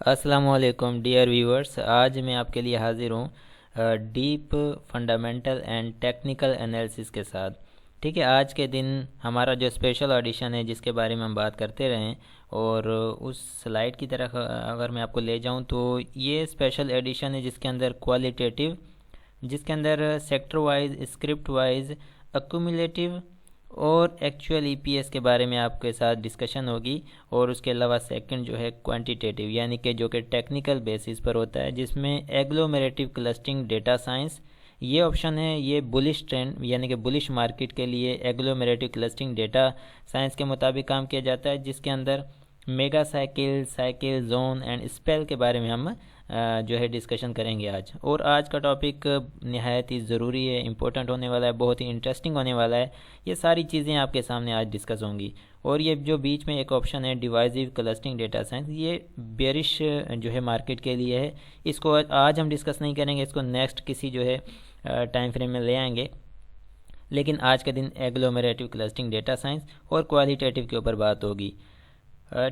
अस्सलामुअलैकुम dear viewers. आज मैं आपके लिए हाज़िर हूँ deep fundamental and technical analysis के साथ। ठीक है, आज के दिन हमारा जो स्पेशल ऑडिशन है जिसके बारे में हम बात करते रहें, और उस स्लाइड की तरफ अगर मैं आपको ले जाऊँ तो ये स्पेशल एडिशन है जिसके अंदर क्वालिटेटिव, जिसके अंदर sector wise, script wise, accumulative और एक्चुअल ईपीएस के बारे में आपके साथ डिस्कशन होगी। और उसके अलावा सेकंड जो है क्वांटिटेटिव, यानी कि जो कि टेक्निकल बेसिस पर होता है, जिसमें एग्लोमेरेटिव क्लस्टरिंग डेटा साइंस ये ऑप्शन है। ये बुलिश ट्रेंड यानी कि बुलिश मार्केट के लिए एग्लोमेरेटिव क्लस्टरिंग डेटा साइंस के मुताबिक काम किया जाता है, जिसके अंदर mega cycle, cycle, zone and spell के बारे में हम जो है डिस्कशन करेंगे आज। और आज का टॉपिक नहायत ही ज़रूरी है, इम्पोर्टेंट होने वाला है, बहुत ही इंटरेस्टिंग होने वाला है। ये सारी चीज़ें आपके सामने आज डिस्कस होंगी। और ये जो बीच में एक ऑप्शन है डिवाइसिव क्लस्टरिंग डेटा साइंस, ये बेरिश जो है मार्केट के लिए है। इसको आज हम डिस्कस नहीं करेंगे, इसको नेक्स्ट किसी जो है टाइम फ्रेम में ले आएंगे। लेकिन आज के दिन एग्लोमेरेटिव क्लस्टरिंग डेटा साइंस और क्वालिटेटिव के ऊपर बात होगी।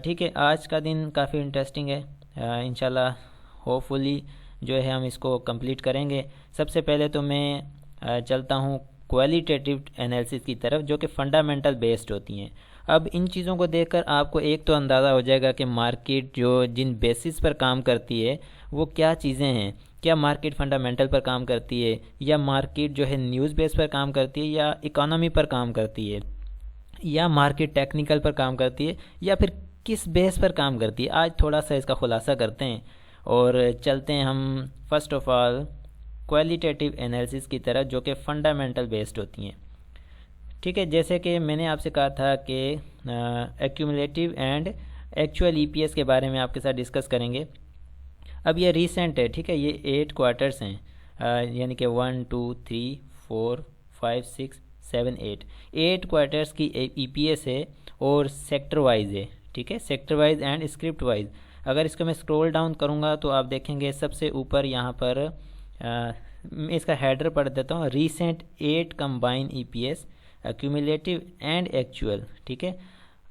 ठीक है, आज का दिन काफ़ी इंटरेस्टिंग है। इंशाल्लाह होपफुली जो है हम इसको कंप्लीट करेंगे। सबसे पहले तो मैं चलता हूँ क्वालिटेटिव एनालिसिस की तरफ, जो कि फ़ंडामेंटल बेस्ड होती हैं। अब इन चीज़ों को देखकर आपको एक तो अंदाज़ा हो जाएगा कि मार्केट जो जिन बेसिस पर काम करती है वो क्या चीज़ें हैं। क्या मार्केट फंडामेंटल पर काम करती है, या मार्केट जो है न्यूज़ बेस पर काम करती है, या इकोनॉमी पर काम करती है, या मार्केट टेक्निकल पर काम करती है, या फिर किस बेस पर काम करती है। आज थोड़ा सा इसका खुलासा करते हैं और चलते हैं हम first of all qualitative analysis की तरफ, जो कि फ़ंडामेंटल बेस्ड होती हैं। ठीक है, जैसे कि मैंने आपसे कहा था कि एक्यूमुलेटिव एंड एक्चुअल ईपीएस के बारे में आपके साथ डिस्कस करेंगे। अब ये रीसेंट है, ठीक है, ये 8 क्वार्टर्स हैं, यानी कि 1 2 3 4 5 6 7 8 क्वार्टर्स की ईपीएस है और सेक्टर वाइज है। ठीक है, sector wise and script wise. अगर इसको मैं स्क्रॉल डाउन करूँगा तो आप देखेंगे सबसे ऊपर यहाँ पर मैं इसका हेडर पढ़ देता हूँ, recent 8 combine EPS accumulative and actual. ठीक है,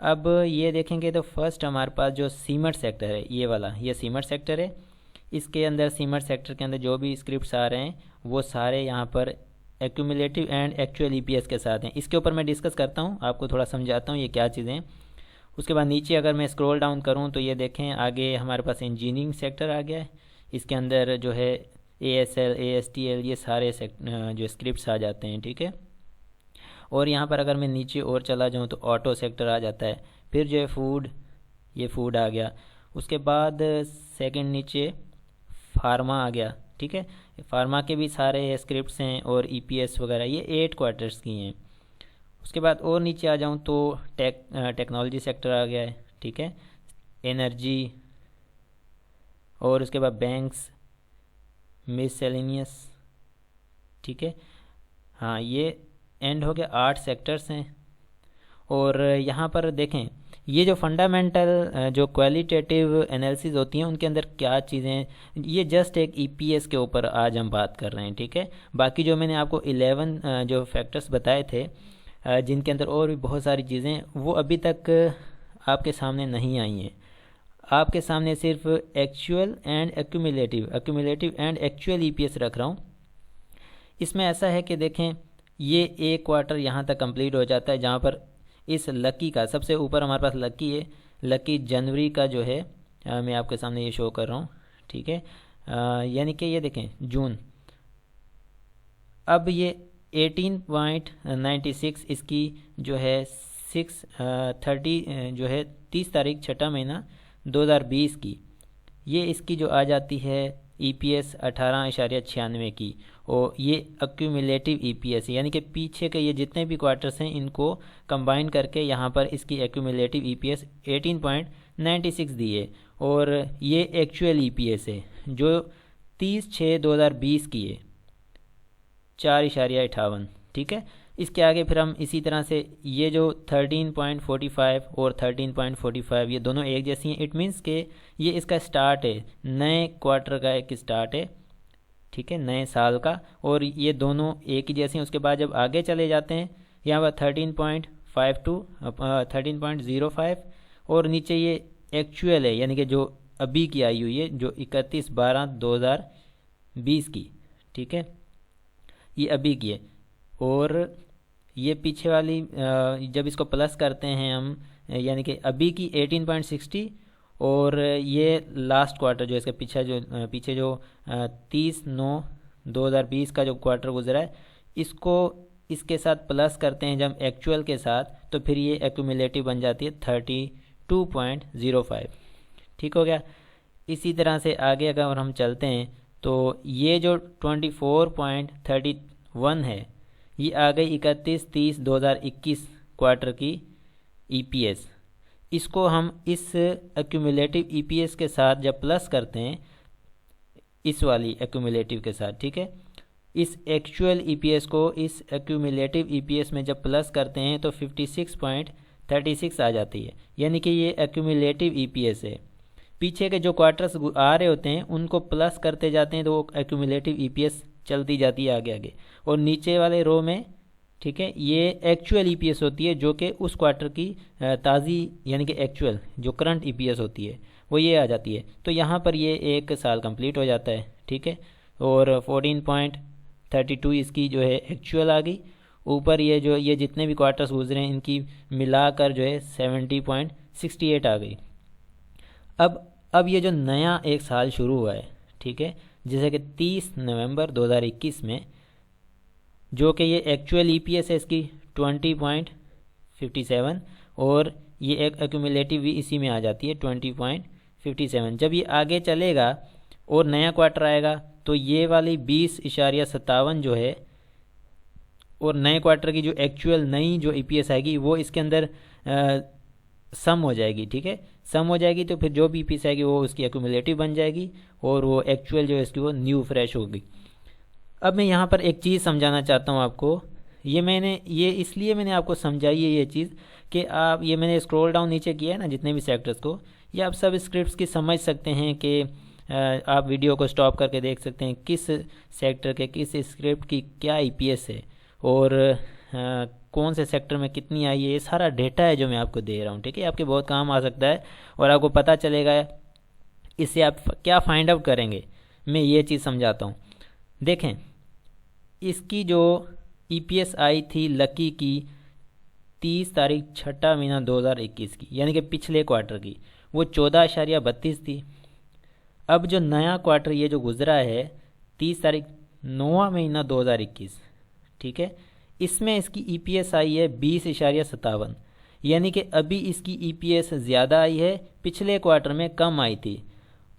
अब ये देखेंगे तो फर्स्ट हमारे पास जो सीमेंट सेक्टर है, ये वाला, ये सीमेंट सेक्टर है। इसके अंदर सीमेंट सेक्टर के अंदर जो भी स्क्रिप्ट्स आ रहे हैं वो सारे यहाँ पर एक्यूमुलेटिव एंड एक्चुअल ईपीएस के साथ हैं। इसके ऊपर मैं डिस्कस करता हूँ, आपको थोड़ा समझाता हूँ ये क्या चीज़ें हैं। उसके बाद नीचे अगर मैं स्क्रॉल डाउन करूँ तो ये देखें आगे हमारे पास इंजीनियरिंग सेक्टर आ गया है। इसके अंदर जो है एएसएल, एएसटीएल, ये सारे जो स्क्रिप्ट्स आ जाते हैं। ठीक है, और यहाँ पर अगर मैं नीचे और चला जाऊँ तो ऑटो सेक्टर आ जाता है। फिर जो है फूड, ये फूड आ गया। उसके बाद सेकंड नीचे फार्मा आ गया। ठीक है, फार्मा के भी सारे स्क्रिप्ट्स हैं और ईपीएस वगैरह, ये 8 क्वार्टर्स की हैं। उसके बाद और नीचे आ जाऊँ तो टेक्नोलॉजी सेक्टर आ गया है। ठीक है, एनर्जी, और उसके बाद बैंक्स, मिससेलेनियस। ठीक है, हाँ, ये एंड हो गया। 8 सेक्टर्स हैं। और यहाँ पर देखें ये जो फंडामेंटल जो क्वालिटेटिव एनालिसिस होती हैं उनके अंदर क्या चीज़ें, ये जस्ट एक ईपीएस के ऊपर आज हम बात कर रहे हैं। ठीक है, बाकी जो मैंने आपको 11 जो फैक्टर्स बताए थे जिनके अंदर और भी बहुत सारी चीज़ें, वो अभी तक आपके सामने नहीं आई हैं। आपके सामने सिर्फ actual and accumulative and actual EPS रख रहा हूँ। इसमें ऐसा है कि देखें ये एक क्वार्टर यहाँ तक कंप्लीट हो जाता है, जहाँ पर इस लकी का सबसे ऊपर हमारे पास लकी है। लकी जनवरी का जो है मैं आपके सामने ये शो कर रहा हूँ। ठीक है, यानी कि ये देखें जून। अब ये 18.96 इसकी जो है 6/30 जो है 30 तारीख 6 महीना 2020 की, ये इसकी जो आ जाती है ईपीएस 18.96 की। और ये एक्यूमुलेटिव ईपीएस, यानी कि पीछे के ये जितने भी क्वार्टर्स हैं इनको कंबाइन करके यहाँ पर इसकी एक्यूमुलेटिव ईपीएस 18.96 दी है। और ये एक्चुअल ईपीएस है जो 30/6/2020 की है, 4.58। ठीक है, इसके आगे फिर हम इसी तरह से ये जो 13.45 और 13.45 ये दोनों एक जैसी हैं। इट मीन्स के ये इसका स्टार्ट है, नए क्वार्टर का एक स्टार्ट है। ठीक है, नए साल का, और ये दोनों एक ही जैसी हैं। उसके बाद जब आगे चले जाते हैं यहाँ पर 13.52 13.05, और नीचे ये एक्चुअल है, यानी कि जो अभी की आई हुई है, जो 31/12/2020 की, ठीक है, ये अभी की है। और ये पीछे वाली जब इसको प्लस करते हैं हम, यानी कि अभी की 18.60, और ये लास्ट क्वार्टर जो इसके पीछे जो 30/9/2020 का जो क्वार्टर गुजरा है, इसको इसके साथ प्लस करते हैं जब एक्चुअल के साथ, तो फिर ये एक्यूमुलेटिव बन जाती है 32.05। ठीक हो गया। इसी तरह से आगे अगर हम चलते हैं तो ये जो 24.31 है, ये आ गई 31/30/2021 क्वार्टर की ईपीएस। इसको हम इस एक्यूमुलेटिव ईपीएस के साथ जब प्लस करते हैं, इस वाली एक्यूमुलेटिव के साथ, ठीक है, इस एक्चुअल ईपीएस को इस एक्यूमुलेटिव ईपीएस में जब प्लस करते हैं तो 56.36 आ जाती है, यानी कि ये एक्यूमुलेटिव ईपीएस है। पीछे के जो क्वार्टर्स आ रहे होते हैं उनको प्लस करते जाते हैं तो वो एक्यूमुलेटिव ईपीएस चलती जाती है आगे आगे, और नीचे वाले रो में, ठीक है, ये एक्चुअल ईपीएस होती है जो कि उस क्वार्टर की ताज़ी, यानी कि एक्चुअल जो करंट ईपीएस होती है वो ये आ जाती है। तो यहाँ पर ये एक साल कंप्लीट हो जाता है, ठीक है, और 14.32 इसकी जो है एक्चुअल आ गई। ऊपर ये जितने भी क्वार्टर्स गुजरे हैं इनकी मिलाकर जो है 70.68 आ गई। अब ये जो नया एक साल शुरू हुआ है, ठीक है, जैसे कि 30 नवंबर 2021 में, जो कि ये एक्चुअल ईपीएस है इसकी 20.57, और ये एक एक्यूमुलेटिव भी इसी में आ जाती है 20.57। जब ये आगे चलेगा और नया क्वार्टर आएगा तो ये वाली 20.57 जो है, और नए क्वार्टर की जो एक्चुअल नई जो ईपीएस आएगी वो इसके अंदर सम हो जाएगी, ठीक है, सम हो जाएगी। तो फिर जो भी ईपीएस आएगी वो उसकी एक्यूमुलेटिव बन जाएगी, और वो एक्चुअल जो है इसकी वो न्यू फ्रेश होगी। अब मैं यहाँ पर एक चीज़ समझाना चाहता हूँ आपको। ये इसलिए मैंने आपको समझाई है ये चीज़ कि आप, ये मैंने स्क्रॉल डाउन नीचे किया है ना जितने भी सेक्टर्स को, ये आप सब स्क्रिप्ट्स की समझ सकते हैं कि आप वीडियो को स्टॉप करके देख सकते हैं किस सेक्टर के किस स्क्रिप्ट की क्या ईपीएस है, और कौन से सेक्टर में कितनी आई है। ये सारा डेटा है जो मैं आपको दे रहा हूँ, ठीक है, आपके बहुत काम आ सकता है और आपको पता चलेगा इससे आप क्या फाइंड आउट करेंगे। मैं ये चीज़ समझाता हूँ। देखें, इसकी जो ईपीएस आई थी लकी की 30 तारीख 6 महीना 2021 की, यानी कि पिछले क्वार्टर की, वो 14.32 थी। अब जो नया क्वार्टर ये जो गुजरा है 30 तारीख 9 महीना 2021, ठीक है, इसमें इसकी ईपीएस आई है 20.57, यानी कि अभी इसकी ईपीएस ज़्यादा आई है, पिछले क्वार्टर में कम आई थी।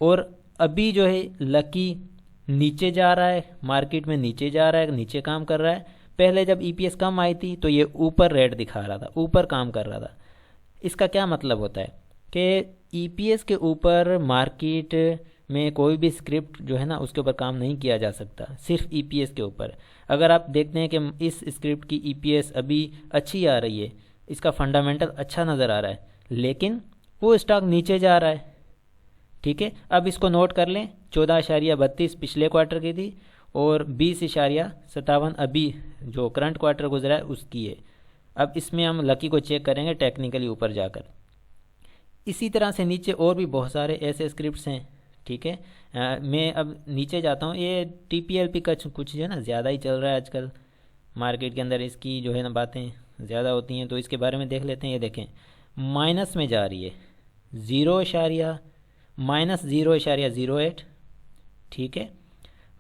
और अभी जो है लकी नीचे जा रहा है, मार्केट में नीचे जा रहा है, नीचे काम कर रहा है। पहले जब ईपीएस कम आई थी तो ये ऊपर रेट दिखा रहा था, ऊपर काम कर रहा था। इसका क्या मतलब होता है कि ईपीएस के ऊपर मार्केट में कोई भी स्क्रिप्ट जो है ना उसके ऊपर काम नहीं किया जा सकता, सिर्फ ईपीएस के ऊपर। अगर आप देखते हैं कि इस स्क्रिप्ट की ईपीएस अभी अच्छी आ रही है, इसका फंडामेंटल अच्छा नज़र आ रहा है, लेकिन वो स्टॉक नीचे जा रहा है, ठीक है। अब इसको नोट कर लें, 14.32 पिछले क्वार्टर की थी और 20.57 अभी जो करंट क्वार्टर गुजरा है उसकी है। अब इसमें हम लकी को चेक करेंगे टेक्निकली ऊपर जाकर। इसी तरह से नीचे और भी बहुत सारे ऐसे स्क्रिप्ट्स हैं, ठीक है। मैं अब नीचे जाता हूँ। ये टीपीएलपी का कुछ जो है ना ज़्यादा ही चल रहा है आजकल मार्केट के अंदर, इसकी जो है ना बातें ज़्यादा होती हैं, तो इसके बारे में देख लेते हैं। ये देखें, माइनस में जा रही है, -0.08, ठीक है,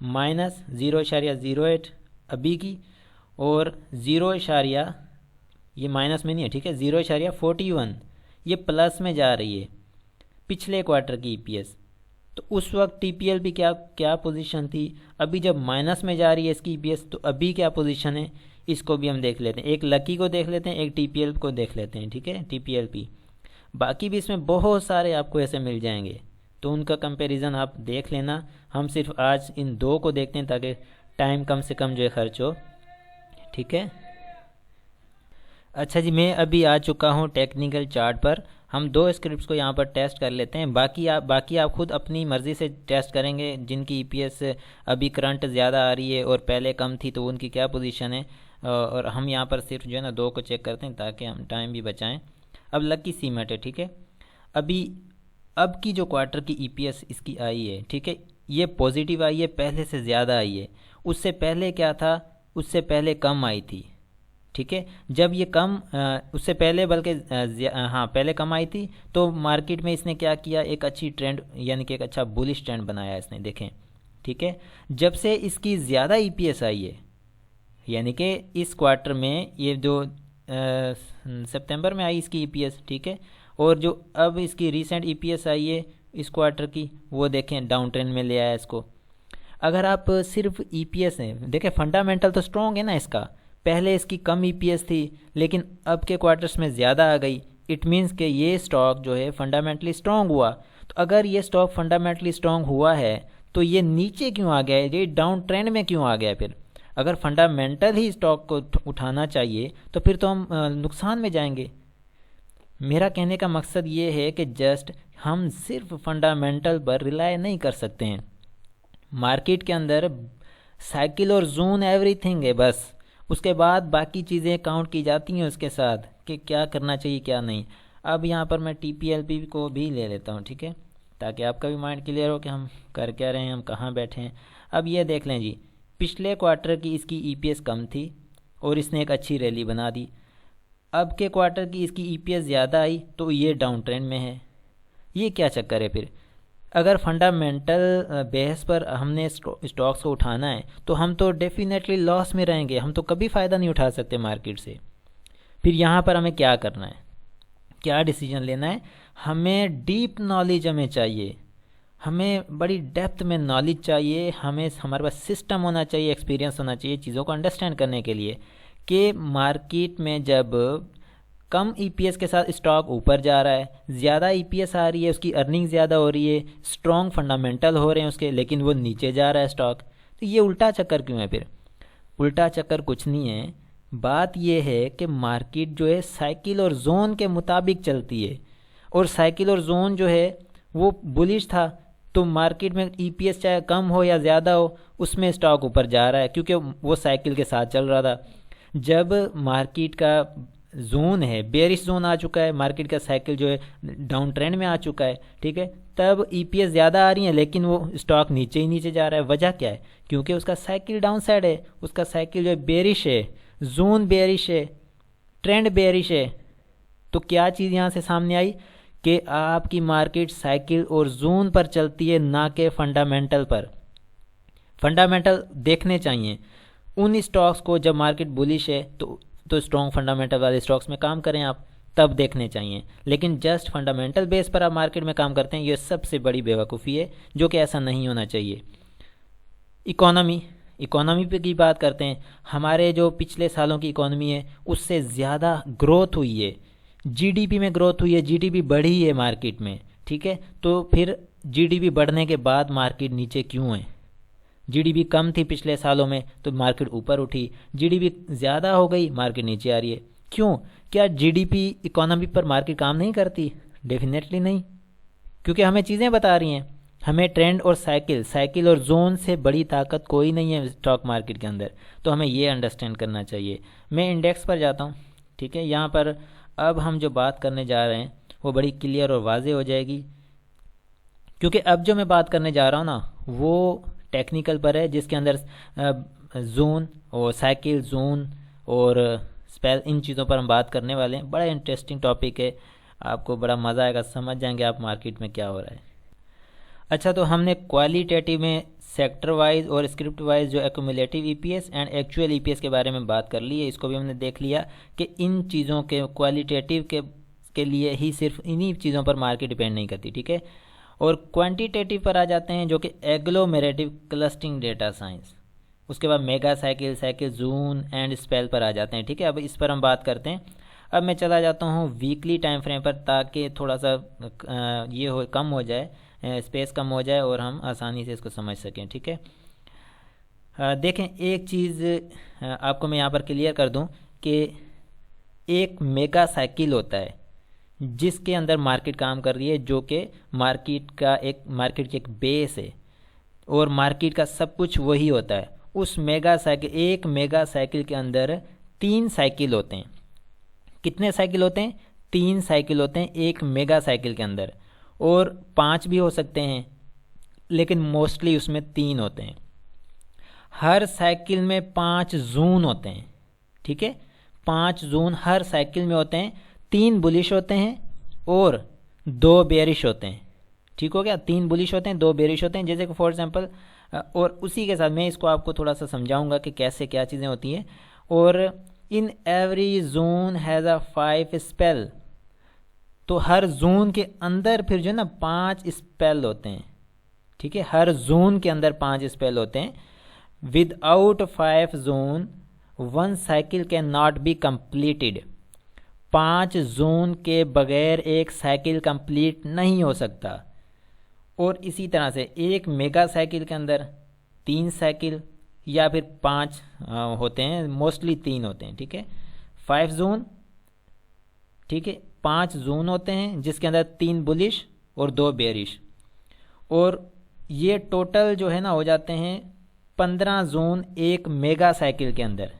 -0.08 अभी की, और 0, ये माइनस में नहीं है, ठीक है, 0.41 ये प्लस में जा रही है पिछले क्वार्टर की ईपीएस। तो उस वक्त टीपीएलपी क्या पोजीशन थी, अभी जब माइनस में जा रही है इसकी ईपीएस तो अभी क्या पोजीशन है, इसको भी हम देख लेते हैं। एक लकी को देख लेते हैं, एक टीपीएल को देख लेते हैं, ठीक है, टीपीएलपी। बाकी भी इसमें बहुत सारे आपको ऐसे मिल जाएंगे, तो उनका कंपैरिजन आप देख लेना। हम सिर्फ आज इन दो को देखते हैं ताकि टाइम कम से कम जो है खर्च हो, ठीक है। अच्छा जी, मैं अभी आ चुका हूँ टेक्निकल चार्ट पर। हम दो स्क्रिप्ट्स को यहाँ पर टेस्ट कर लेते हैं। बाकी आप खुद अपनी मर्ज़ी से टेस्ट करेंगे, जिनकी ईपीएस अभी करंट ज़्यादा आ रही है और पहले कम थी तो उनकी क्या पोजीशन है। और हम यहाँ पर सिर्फ जो है ना दो को चेक करते हैं ताकि हम टाइम भी बचाएं। अब लकी सीमेंट है, ठीक है, अभी अब की जो क्वार्टर की ईपीएस इसकी आई है, ठीक है, ये पॉजिटिव आई है, पहले से ज़्यादा आई है। उससे पहले क्या था, उससे पहले कम आई थी, ठीक है। जब ये कम उससे पहले बल्कि हाँ पहले कम आई थी, तो मार्केट में इसने क्या किया, एक अच्छी ट्रेंड यानी कि एक अच्छा बुलिश ट्रेंड बनाया इसने, देखें, ठीक है। जब से इसकी ज़्यादा ईपीएस आई है, यानी कि इस क्वार्टर में ये जो सितंबर में आई इसकी ईपीएस, ठीक है, और जो अब इसकी रीसेंट ईपीएस आई है इस क्वार्टर की, वो देखें डाउन ट्रेंड में ले आया इसको। अगर आप सिर्फ ईपीएस है देखें, फंडामेंटल तो स्ट्रॉन्ग है ना इसका, पहले इसकी कम ईपीएस थी लेकिन अब के क्वार्टर्स में ज़्यादा आ गई, इट मीन्स कि ये स्टॉक जो है फंडामेंटली स्ट्रॉन्ग हुआ। तो अगर ये स्टॉक फंडामेंटली स्ट्रॉन्ग हुआ है तो ये नीचे क्यों आ गया है, ये डाउन ट्रेंड में क्यों आ गया है? फिर अगर फंडामेंटल ही स्टॉक को उठाना चाहिए तो फिर तो हम नुकसान में जाएंगे। मेरा कहने का मकसद ये है कि जस्ट हम सिर्फ फंडामेंटल पर रिलाय नहीं कर सकते हैं। मार्केट के अंदर साइकिल और जोन एवरीथिंग है, बस उसके बाद बाकी चीज़ें काउंट की जाती हैं उसके साथ कि क्या करना चाहिए क्या नहीं। अब यहाँ पर मैं टीपीएलपी को भी ले लेता हूँ, ठीक है, ताकि आपका भी माइंड क्लियर हो कि हम कर क्या रहे हैं, हम कहाँ बैठे हैं। अब ये देख लें जी, पिछले क्वार्टर की इसकी ईपीएस कम थी और इसने एक अच्छी रैली बना दी। अब के क्वार्टर की इसकी ईपीएस ज़्यादा आई तो ये डाउन ट्रेंड में है। ये क्या चक्कर है? फिर अगर फंडामेंटल बेस पर हमने स्टॉक्स को उठाना है तो हम तो डेफिनेटली लॉस में रहेंगे, हम तो कभी फ़ायदा नहीं उठा सकते मार्केट से। फिर यहाँ पर हमें क्या करना है, क्या डिसीजन लेना है? हमें डीप नॉलेज हमें चाहिए, हमें बड़ी डेप्थ में नॉलेज चाहिए, हमें हमारे पास सिस्टम होना चाहिए, एक्सपीरियंस होना चाहिए चीज़ों को अंडरस्टैंड करने के लिए कि मार्केट में जब कम ईपीएस के साथ स्टॉक ऊपर जा रहा है, ज़्यादा ईपीएस आ रही है, उसकी अर्निंग ज़्यादा हो रही है, स्ट्रॉन्ग फंडामेंटल हो रहे हैं उसके, लेकिन वो नीचे जा रहा है स्टॉक, तो ये उल्टा चक्कर क्यों है? फिर उल्टा चक्कर कुछ नहीं है, बात ये है कि मार्केट जो है साइकिल और जोन के मुताबिक चलती है, और साइकिल और जोन जो है वो बुलिश था, तो मार्केट में ईपीएस चाहे कम हो या ज़्यादा हो उसमें स्टॉक ऊपर जा रहा है क्योंकि वो साइकिल के साथ चल रहा था। जब मार्केट का जोन है, बेरिश जोन आ चुका है, मार्केट का साइकिल जो है डाउन ट्रेंड में आ चुका है, ठीक है, तब ईपीएस ज़्यादा आ रही है लेकिन वो स्टॉक नीचे ही नीचे जा रहा है। वजह क्या है? क्योंकि उसका साइकिल डाउन साइड है, उसका साइकिल जो है बेरिश है, जोन बेरिश है, ट्रेंड बेरिश है। तो क्या चीज़ यहाँ से सामने आई कि आपकी मार्केट साइकिल और जोन पर चलती है, ना कि फंडामेंटल पर। फंडामेंटल देखने चाहिए उन स्टॉक्स को, जब मार्केट बुलिश है तो स्ट्रॉन्ग फंडामेंटल वाले स्टॉक्स में काम करें आप, तब देखने चाहिए। लेकिन जस्ट फंडामेंटल बेस पर आप मार्केट में काम करते हैं, ये सबसे बड़ी बेवकूफ़ी है, जो कि ऐसा नहीं होना चाहिए। इकोनॉमी पे की बात करते हैं, हमारे जो पिछले सालों की इकोनॉमी है उससे ज़्यादा ग्रोथ हुई है, जीडीपी में ग्रोथ हुई है, जीडीपी बढ़ी है मार्केट में, ठीक है। तो फिर जीडीपी बढ़ने के बाद मार्केट नीचे क्यों है? जीडीपी कम थी पिछले सालों में तो मार्केट ऊपर उठी, जीडीपी ज़्यादा हो गई मार्केट नीचे आ रही है। क्यों? क्या जीडीपी इकोनॉमी पर मार्केट काम नहीं करती? डेफिनेटली नहीं, क्योंकि हमें चीज़ें बता रही हैं, हमें ट्रेंड और साइकिल और जोन से बड़ी ताकत कोई नहीं है स्टॉक मार्केट के अंदर। तो हमें ये अंडरस्टैंड करना चाहिए। मैं इंडेक्स पर जाता हूँ, ठीक है, यहाँ पर अब हम जो बात करने जा रहे हैं वो बड़ी क्लियर और वाज़ेह हो जाएगी, क्योंकि अब जो मैं बात करने जा रहा हूँ ना वो टेक्निकल पर है, जिसके अंदर जोन और साइकिल, जोन और स्पेल, इन चीज़ों पर हम बात करने वाले हैं। बड़ा इंटरेस्टिंग टॉपिक है, आपको बड़ा मज़ा आएगा, समझ जाएंगे आप मार्केट में क्या हो रहा है। अच्छा, तो हमने क्वालिटेटिव में सेक्टर वाइज और स्क्रिप्ट वाइज जो accumulative EPS and actual EPS के बारे में बात कर ली है, इसको भी हमने देख लिया कि इन चीज़ों के क्वालिटेटिव के लिए ही सिर्फ इन्हीं चीज़ों पर मार्केट डिपेंड नहीं करती, ठीक है। और क्वांटिटेटिव पर आ जाते हैं जो कि एग्लोमेरेटिव क्लस्टरिंग डेटा साइंस, उसके बाद mega cycle zone and spell पर आ जाते हैं, ठीक है। अब इस पर हम बात करते हैं। अब मैं चला जाता हूँ वीकली टाइम फ्रेम पर, ताकि थोड़ा सा ये हो कम हो जाए, स्पेस कम हो जाए और हम आसानी से इसको समझ सकें, ठीक है। देखें, एक चीज़ आपको मैं यहाँ पर क्लियर कर दूँ कि एक मेगा साइकिल होता है जिसके अंदर मार्केट काम कर रही है, जो कि मार्केट की एक बेस है और मार्केट का सब कुछ वही होता है। उस एक मेगा साइकिल के अंदर 3 साइकिल होते हैं। कितने साइकिल होते हैं? 3 साइकिल होते हैं एक मेगा साइकिल के अंदर। और 5 भी हो सकते हैं, लेकिन मोस्टली उसमें 3 होते हैं। हर साइकिल में 5 जोन होते हैं, ठीक है, 5 जोन हर साइकिल में होते हैं। 3 बुलिश होते हैं और 2 बेयरिश होते हैं, ठीक हो गया। 3 बुलिश होते हैं, 2 बेयरिश होते हैं, जैसे कि फॉर एग्जांपल। और उसी के साथ मैं इसको आपको थोड़ा सा समझाऊंगा कि कैसे क्या चीज़ें होती हैं। और in every zone has a 5 spell, तो हर जोन के अंदर फिर जो है ना 5 स्पेल होते हैं, ठीक है, हर जोन के अंदर 5 स्पेल होते हैं। Without 5 zone 1 cycle can not be completed, 5 zone के बगैर एक साइकिल कंप्लीट नहीं हो सकता। और इसी तरह से एक मेगा साइकिल के अंदर 3 साइकिल या फिर 5 होते हैं, मोस्टली 3 होते हैं, ठीक है। 5 जोन, ठीक है, 5 जोन होते हैं जिसके अंदर 3 बुलिश और 2 बेयरिश, और ये टोटल जो है ना हो जाते हैं 15 जोन एक मेगा साइकिल के अंदर।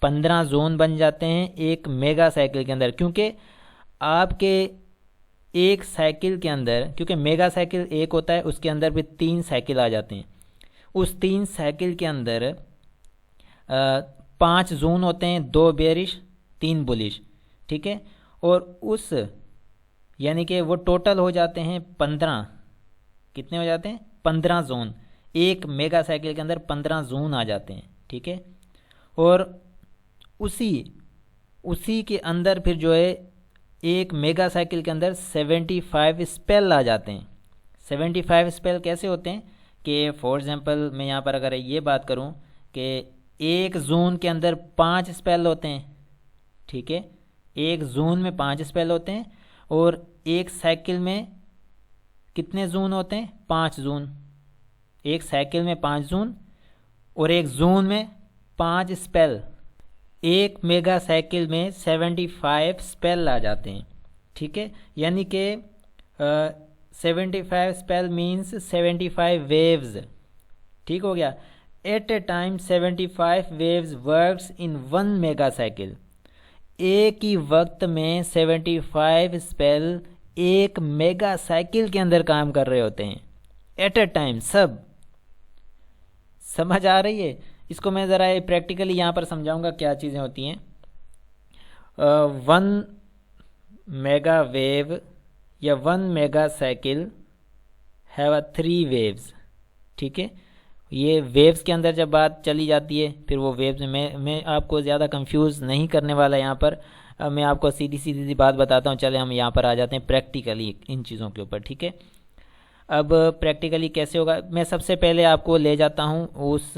15 जोन बन जाते हैं एक मेगा साइकिल के अंदर, क्योंकि आपके एक साइकिल के अंदर, क्योंकि मेगा साइकिल एक होता है, उसके अंदर भी 3 साइकिल आ जाते हैं। उस 3 साइकिल के अंदर 5 जोन होते हैं, 2 बेयरिश 3 बुलिश, ठीक है। और उस यानी कि वो टोटल हो जाते हैं 15, कितने हो जाते हैं 15 जोन। एक मेगा साइकिल के अंदर 15 जोन आ जाते हैं, ठीक है। और उसी के अंदर फिर जो है एक मेगा साइकिल के अंदर 75 स्पेल आ जाते हैं। 75 स्पेल कैसे होते हैं कि फॉर एग्जांपल मैं यहाँ पर अगर ये बात करूँ कि एक जोन के अंदर 5 स्पेल होते हैं, ठीक है, एक जोन में 5 स्पेल होते हैं, और एक साइकिल में कितने जोन होते हैं 5 जोन। एक साइकिल में 5 जोन और एक जोन में 5 स्पेल। एक मेगा साइकिल में 75 स्पेल आ जाते हैं, ठीक है। यानी कि 75 स्पेल मीन्स 75 वेव्स, ठीक हो गया। At a time 75 waves works in 1 mega cycle. एक ही वक्त में 75 स्पेल एक मेगा साइकिल के अंदर काम कर रहे होते हैं, एट ए टाइम। सब समझ आ रही है? इसको मैं ज़रा प्रैक्टिकली यहाँ पर समझाऊंगा क्या चीज़ें होती हैं। 1 मेगा वेव या 1 मेगा साइकिल हैव 3 वेव्स, ठीक है। ये वेव्स के अंदर जब बात चली जाती है, फिर वो वेव्स में मैं आपको ज़्यादा कंफ्यूज नहीं करने वाला यहाँ पर। मैं आपको सीधी सीधी बात बताता हूँ। चले हम यहाँ पर आ जाते हैं प्रैक्टिकली इन चीज़ों के ऊपर, ठीक है। अब प्रैक्टिकली कैसे होगा, मैं सबसे पहले आपको ले जाता हूँ उस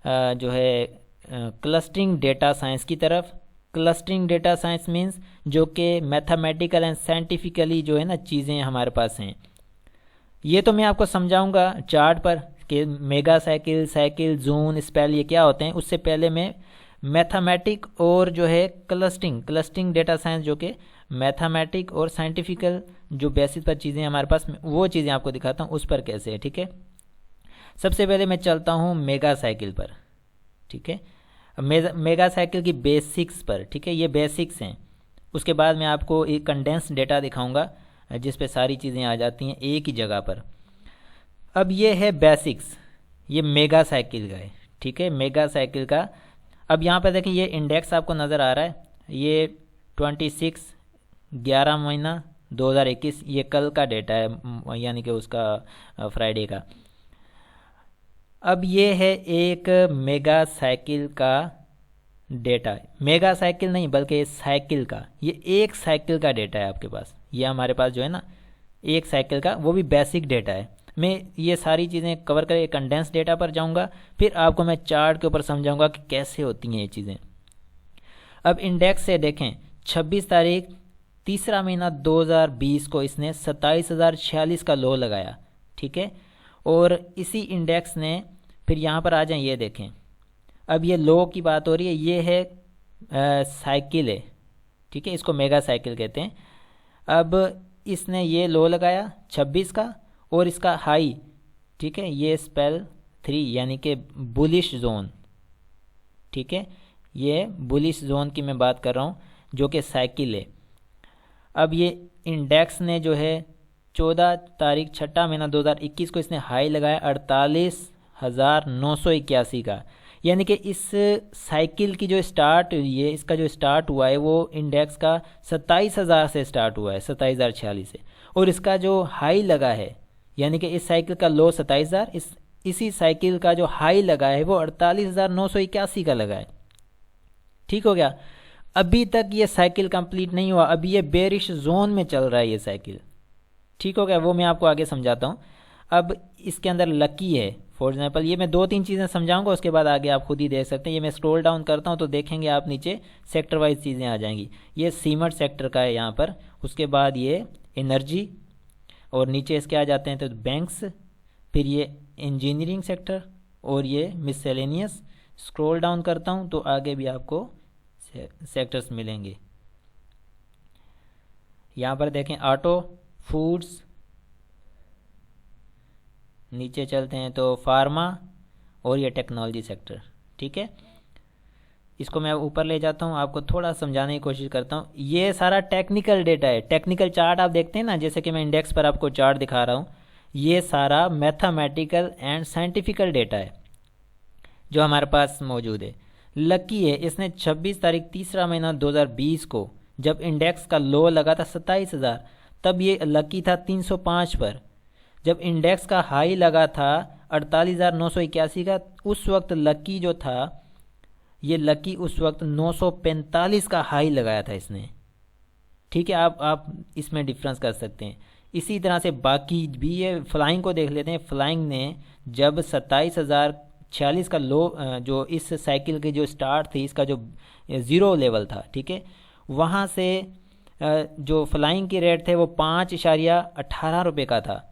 जो है क्लस्टरिंग डेटा साइंस की तरफ। क्लस्टरिंग डेटा साइंस मीन्स जो कि मैथमेटिकल एंड साइंटिफिकली जो है ना चीज़ें हमारे पास हैं। ये तो मैं आपको समझाऊंगा चार्ट पर कि mega cycle, cycle, zone, spell ये क्या होते हैं। उससे पहले मैं मैथमेटिक और जो है क्लस्टरिंग डेटा साइंस जो कि मैथमेटिक और साइंटिफिकल जो बेसिस पर चीज़ें हमारे पास, वो चीज़ें आपको दिखाता हूँ उस पर कैसे है, ठीक है। सबसे पहले मैं चलता हूँ मेगा साइकिल पर, ठीक है, मेगा साइकिल की बेसिक्स पर, ठीक है, ये बेसिक्स हैं। उसके बाद मैं आपको एक कंडेंस डेटा दिखाऊंगा जिस पे सारी चीज़ें आ जाती हैं एक ही जगह पर। अब ये है बेसिक्स, ये मेगा साइकिल का है, ठीक है, मेगा साइकिल का। अब यहाँ पर देखें ये इंडेक्स आपको नज़र आ रहा है, ये 26 11 महीना 2021, ये कल का डेटा है, यानी कि उसका फ्राइडे का। अब ये है एक मेगा साइकिल का डेटा, मेगा साइकिल नहीं बल्कि साइकिल का, ये एक साइकिल का डेटा है आपके पास। ये हमारे पास जो है ना एक साइकिल का, वो भी बेसिक डेटा है। मैं ये सारी चीज़ें कवर करके कंडेंस डेटा पर जाऊंगा, फिर आपको मैं चार्ट के ऊपर समझाऊंगा कि कैसे होती हैं ये चीज़ें। अब इंडेक्स से देखें, 26 तारीख तीसरा महीना 2020 को इसने 27,046 का लो लगाया, ठीक है। और इसी इंडेक्स ने फिर यहाँ पर आ जाए, ये देखें, अब ये लो की बात हो रही है, ये है साइकिल है, ठीक है, इसको मेगा साइकिल कहते हैं। अब इसने ये लो लगाया 26 का, और इसका हाई, ठीक है, ये स्पेल 3 यानी कि बुलिश जोन, ठीक है, ये बुलिश जोन की मैं बात कर रहा हूँ जो कि साइकिल है। अब ये इंडेक्स ने जो है 14 तारीख 6 महीना 2021 को इसने हाई लगाया 48,981 का। यानी कि इस साइकिल की जो स्टार्ट हुई है, इसका जो स्टार्ट हुआ है वो इंडेक्स का 27,000 से स्टार्ट हुआ है, 27,046 से, और इसका जो हाई लगा है, यानी कि इस साइकिल का लो 27,000, इसी साइकिल का जो हाई लगा है वो 48,981 का लगा है। ठीक हो गया। अभी तक ये साइकिल कंप्लीट नहीं हुआ, अभी ये बेरिश जोन में चल रहा है ये साइकिल। ठीक हो गया, वो मैं आपको आगे समझाता हूँ। अब इसके अंदर लकी है, फॉर एग्जाम्पल ये मैं 2-3 चीज़ें समझाऊंगा, उसके बाद आगे आप खुद ही देख सकते हैं। ये मैं स्क्रॉल डाउन करता हूँ तो देखेंगे आप नीचे सेक्टर वाइज चीज़ें आ जाएंगी। ये सीमेंट सेक्टर का है यहाँ पर, उसके बाद ये एनर्जी, और नीचे इसके आ जाते हैं तो बैंक्स, फिर ये इंजीनियरिंग सेक्टर, और ये मिससेलेनियस। स्क्रॉल डाउन करता हूँ तो आगे भी आपको सेक्टर्स मिलेंगे। यहाँ पर देखें ऑटो, फूड्स, नीचे चलते हैं तो फार्मा, और ये टेक्नोलॉजी सेक्टर। ठीक है, इसको मैं ऊपर ले जाता हूँ, आपको थोड़ा समझाने की कोशिश करता हूँ। ये सारा टेक्निकल डेटा है, टेक्निकल चार्ट आप देखते हैं ना, जैसे कि मैं इंडेक्स पर आपको चार्ट दिखा रहा हूँ, ये सारा मैथमेटिकल एंड साइंटिफिकल डेटा है जो हमारे पास मौजूद है। लकी है, इसने 26 तारीख 3 महीना 2020 को जब इंडेक्स का लो लगा था 27,000, तब ये लकी था 305 पर। जब इंडेक्स का हाई लगा था 48,981 का, उस वक्त लकी जो था, ये लकी उस वक्त 945 का हाई लगाया था इसने। ठीक है, आप इसमें डिफरेंस कर सकते हैं। इसी तरह से बाकी भी, ये फ्लाइंग को देख लेते हैं। फ्लाइंग ने जब 27,046 का लो, जो इस साइकिल की जो स्टार्ट थी, इसका जो ज़ीरो लेवल था, ठीक है, वहाँ से जो फ्लाइंग की रेट थे वो 5.18 रुपये का था।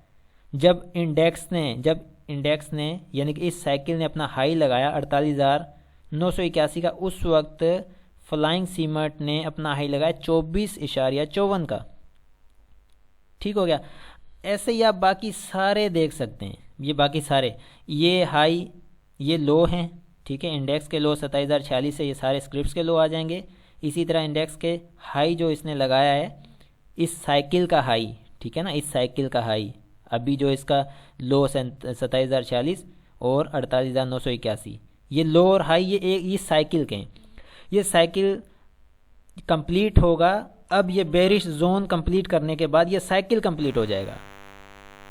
जब इंडेक्स ने यानी कि इस साइकिल ने अपना हाई लगाया 48,981 का, उस वक्त फ्लाइंग सीमेंट ने अपना हाई लगाया 24.54 का। ठीक हो गया। ऐसे ही आप बाकी सारे देख सकते हैं, ये बाकी सारे, ये हाई ये लो हैं। ठीक है, इंडेक्स के लो 27,046 से, ये सारे स्क्रिप्ट्स के लो आ जाएंगे। इसी तरह इंडेक्स के हाई जो इसने लगाया है, इस साइकिल का हाई, ठीक है ना, इस साइकिल का हाई, अभी जो इसका लो 27,046 और 48,981, ये लो और हाई ये एक इस साइकिल के हैं। ये साइकिल कंप्लीट होगा, अब ये बेरिश जोन कंप्लीट करने के बाद ये साइकिल कंप्लीट हो जाएगा,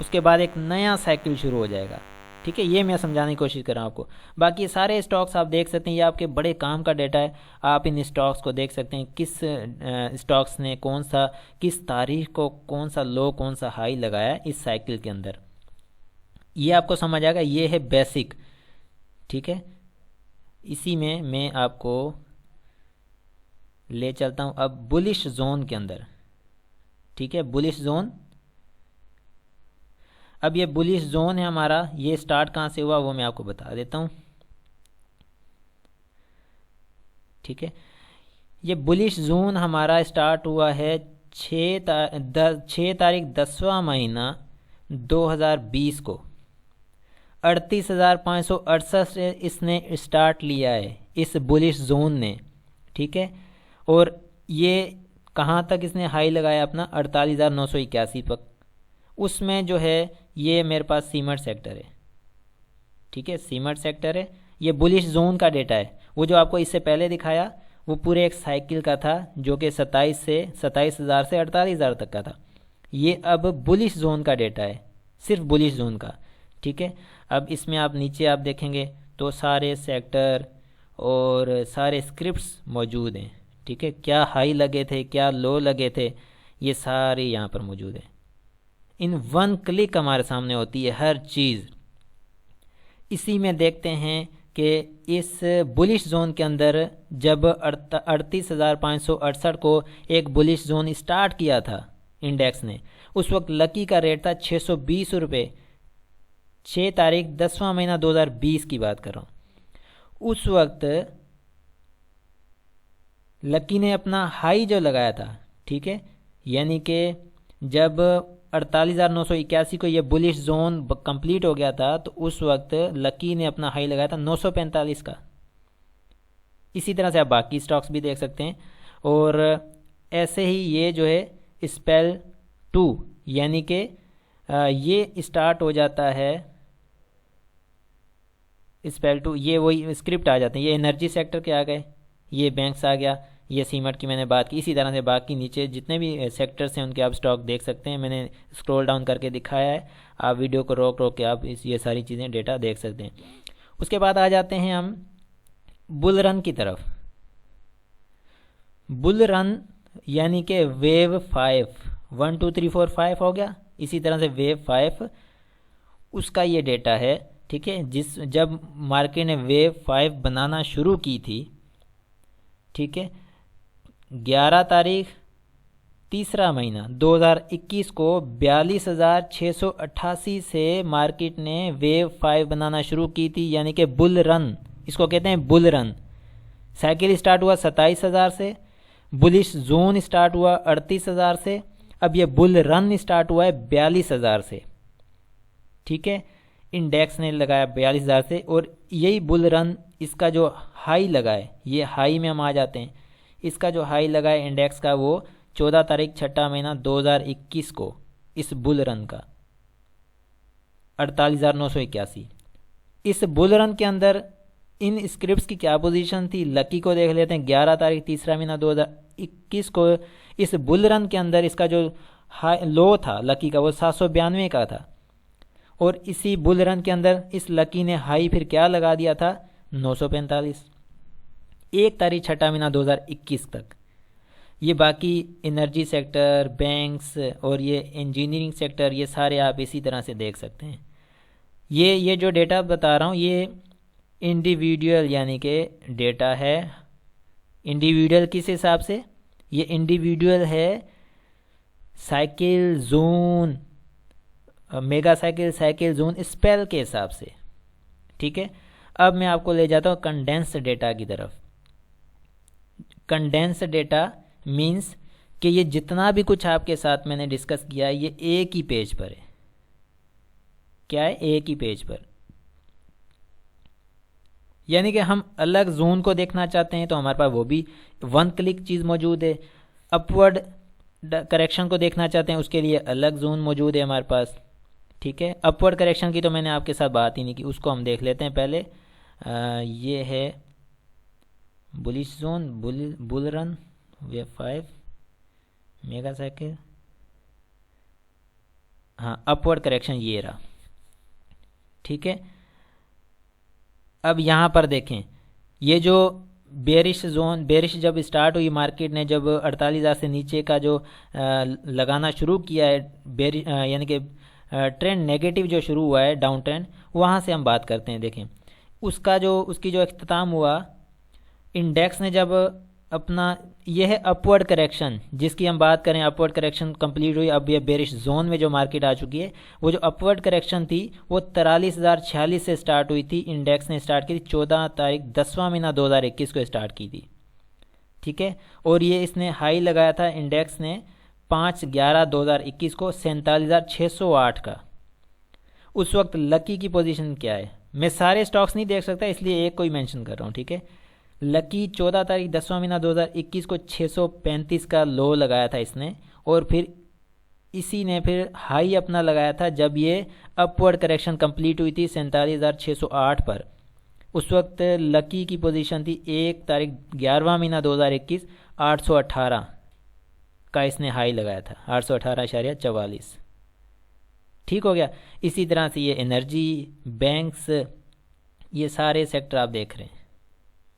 उसके बाद एक नया साइकिल शुरू हो जाएगा। ठीक है, ये मैं समझाने की कोशिश कर रहा हूँ आपको। बाकी सारे स्टॉक्स आप देख सकते हैं, ये आपके बड़े काम का डेटा है। आप इन स्टॉक्स को देख सकते हैं, किस स्टॉक्स ने किस तारीख को कौन सा लो कौन सा हाई लगाया इस साइकिल के अंदर, ये आपको समझ आएगा। ये है बेसिक। ठीक है, इसी में मैं आपको ले चलता हूँ अब बुलिश जोन के अंदर। ठीक है, बुलिश जोन, अब ये बुलिश जोन है हमारा, ये स्टार्ट कहाँ से हुआ वो मैं आपको बता देता हूँ। ठीक है, ये बुलिश जोन हमारा स्टार्ट हुआ है 6 तारीख 10वां महीना 2020 को 38,568 से इसने स्टार्ट लिया है इस बुलिश जोन ने। ठीक है, और ये कहाँ तक इसने हाई लगाया अपना 48,981 तक। उसमें जो है ये मेरे पास सीमेंट सेक्टर है। ठीक है, सीमेंट सेक्टर है, ये बुलिश जोन का डेटा है। वो जो आपको इससे पहले दिखाया वो पूरे एक साइकिल का था जो कि 27,000 से 48,000 तक का था। ये अब बुलिश जोन का डेटा है, सिर्फ बुलिश जोन का। ठीक है, अब इसमें आप नीचे आप देखेंगे तो सारे सेक्टर और सारे स्क्रिप्ट्स मौजूद हैं। ठीक है, क्या हाई लगे थे, क्या लो लगे थे, ये सारे यहाँ पर मौजूद हैं। इन वन क्लिक हमारे सामने होती है हर चीज़। इसी में देखते हैं कि इस बुलिश जोन के अंदर जब 38,568 को एक बुलिश जोन स्टार्ट किया था इंडेक्स ने, उस वक्त लकी का रेट था 620 रुपये। 6 तारीख 10वां महीना 2020 की बात कर रहा हूँ। उस वक्त लकी ने अपना हाई जो लगाया था, ठीक है, यानी कि जब 48,981 को ये बुलिश जोन कंप्लीट हो गया था तो उस वक्त लकी ने अपना हाई लगाया था 945 का। इसी तरह से आप बाकी स्टॉक्स भी देख सकते हैं। और ऐसे ही ये जो है स्पेल 2 यानी कि ये स्टार्ट हो जाता है स्पेल टू, ये वही स्क्रिप्ट आ जाते हैं। ये एनर्जी सेक्टर के आ गए, ये बैंक्स आ गया, ये सीमेंट की मैंने बात की। इसी तरह से बाकी नीचे जितने भी सेक्टर्स हैं उनके आप स्टॉक देख सकते हैं। मैंने स्क्रॉल डाउन करके दिखाया है, आप वीडियो को रोक रोक के आप ये सारी चीज़ें डेटा देख सकते हैं। उसके बाद आ जाते हैं हम बुल रन की तरफ। बुल रन यानी कि वेव 5, 1 2 3 4 5 हो गया। इसी तरह से वेव 5 उसका ये डेटा है, ठीक है। जब मार्केट ने वेव 5 बनाना शुरू की थी, ठीक है, 11 तारीख तीसरा महीना 2021 को 42,688 से मार्केट ने वेव 5 बनाना शुरू की थी, यानी कि बुल रन, इसको कहते हैं बुल रन। साइकिल स्टार्ट हुआ 27,000 से, बुलिश जोन स्टार्ट हुआ 38,000 से, अब ये बुल रन स्टार्ट हुआ है 42,000 से, ठीक है। इंडेक्स ने लगाया 42,000 से, और यही बुल रन इसका जो हाई लगा है, ये हाई में हम आ जाते हैं। इसका जो हाई लगा है इंडेक्स का वो 14 तारीख छठा महीना 2021 को, इस बुल रन का 48,981। इस बुल रन के अंदर इन स्क्रिप्ट्स की क्या पोजीशन थी, लकी को देख लेते हैं। 11 तारीख तीसरा महीना 2021 को इस बुल रन के अंदर इसका जो हाई लो था लकी का, वो 792 का था, और इसी बुल रन के अंदर इस लकी ने हाई फिर क्या लगा दिया था, 945, 1 तारीख छठा महीना 2021 तक। ये बाकी एनर्जी सेक्टर, बैंक्स और ये इंजीनियरिंग सेक्टर, ये सारे आप इसी तरह से देख सकते हैं। ये जो डेटा बता रहा हूँ ये इंडिविजुअल यानी कि डेटा है। इंडिविजुअल किस हिसाब से, ये इंडिविजुअल है cycle zone, mega cycle, cycle zone, spell के हिसाब से, ठीक है। अब मैं आपको ले जाता हूँ कंडेंस डेटा की तरफ। कंडेंस डेटा मीन्स कि ये जितना भी कुछ आपके साथ मैंने डिस्कस किया है ये एक ही पेज पर है। क्या है, एक ही पेज पर। यानी कि हम अलग जोन को देखना चाहते हैं तो हमारे पास वो भी 1 क्लिक चीज़ मौजूद है। अपवर्ड करेक्शन को देखना चाहते हैं उसके लिए अलग जोन मौजूद है हमारे पास, ठीक है। अपवर्ड करेक्शन की तो मैंने आपके साथ बात ही नहीं की, उसको हम देख लेते हैं पहले। ये है bullish zone, bull run, wave 5, mega cycle, हाँ अपवर्ड करेक्शन ये रहा, ठीक है। अब यहाँ पर देखें ये जो बेरिश जोन, बेरिश जब स्टार्ट हुई मार्केट ने, जब 48,000 से नीचे का जो लगाना शुरू किया है बेरिश, यानी कि ट्रेंड नेगेटिव जो शुरू हुआ है, डाउन ट्रेंड, वहाँ से हम बात करते हैं। देखें उसकी जो अख्ताम हुआ, इंडेक्स ने जब अपना, यह है अपवर्ड करेक्शन जिसकी हम बात करें, अपवर्ड करेक्शन कंप्लीट हुई। अब ये बेरिश जोन में जो मार्केट आ चुकी है, वो जो अपवर्ड करेक्शन थी वो 43,046 से स्टार्ट हुई थी। इंडेक्स ने स्टार्ट की थी 14 तारीख 10वां महीना 2021 को स्टार्ट की थी, ठीक है। और ये इसने हाई लगाया था इंडेक्स ने 5/11/2021 को 47,608 का। उस वक्त लकी की पोजीशन क्या है, मैं सारे स्टॉक्स नहीं देख सकता इसलिए एक को ही मेंशन कर रहा हूँ, ठीक है। लकी 14 तारीख 10वां महीना 2021 को 635 का लो लगाया था इसने, और फिर इसी ने फिर हाई अपना लगाया था जब ये अपवर्ड करेक्शन कंप्लीट हुई थी 47,608 पर। उस वक्त लकी की पोजीशन थी 1 तारीख 11वां महीना 2021 818 का इसने हाई लगाया था, 818.44, ठीक हो गया। इसी तरह से ये एनर्जी, बैंक्स, ये सारे सेक्टर आप देख रहे हैं,